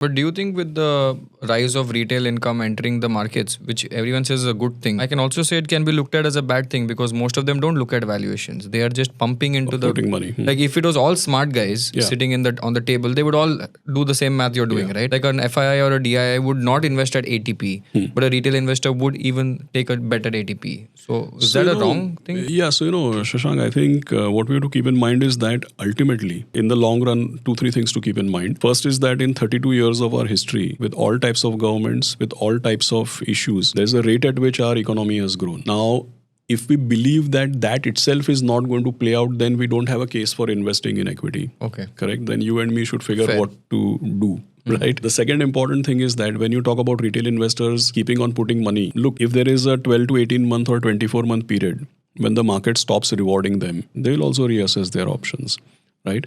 But do you think with the rise of retail income entering the markets, which everyone says is a good thing, I can also say it can be looked at as a bad thing because most of them don't look at valuations. They are just pumping into putting money. Like if it was all smart guys sitting on the table, they would all do the same math you're doing, right? Like an FII or a DII would not invest at ATP, but a retail investor would even take a bet at ATP. So is that a wrong thing? Yeah. So, Shashank, I think what we have to keep in mind is that ultimately, in the long run, 2-3 things to keep in mind. First is that in 32 years of our history, with all types of governments, with all types of issues, there's a rate at which our economy has grown. Now, if we believe that itself is not going to play out, then we don't have a case for investing in equity. Okay. Correct? Then you and me should figure what to do. Right. The second important thing is that when you talk about retail investors keeping on putting money, look, if there is a 12 to 18 month or 24 month period when the market stops rewarding them, they will also reassess their options. Right.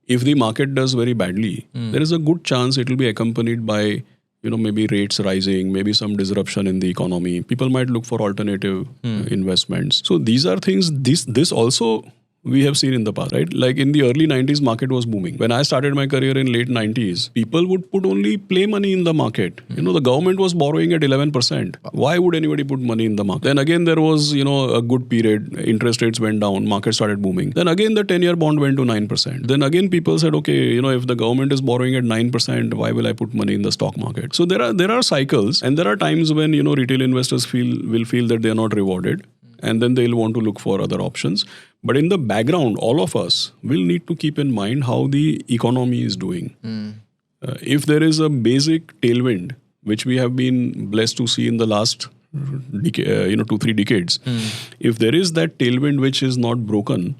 If the market does very badly, there is a good chance it will be accompanied by, maybe rates rising, maybe some disruption in the economy. People might look for alternative investments. So these are things, this also we have seen in the past, right? Like in the early 90s, market was booming. When I started my career in late 90s, people would put only play money in the market. The government was borrowing at 11%. Why would anybody put money in the market? Then again, there was, a good period. Interest rates went down. Market started booming. Then again, the 10-year bond went to 9%. Then again, people said, okay, if the government is borrowing at 9%, why will I put money in the stock market? So there are cycles, and there are times when, retail investors will feel that they are not rewarded. And then they'll want to look for other options. But in the background, all of us will need to keep in mind how the economy is doing. If there is a basic tailwind, which we have been blessed to see in the last 2-3 decades, if there is that tailwind which is not broken,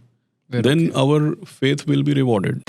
then our faith will be rewarded.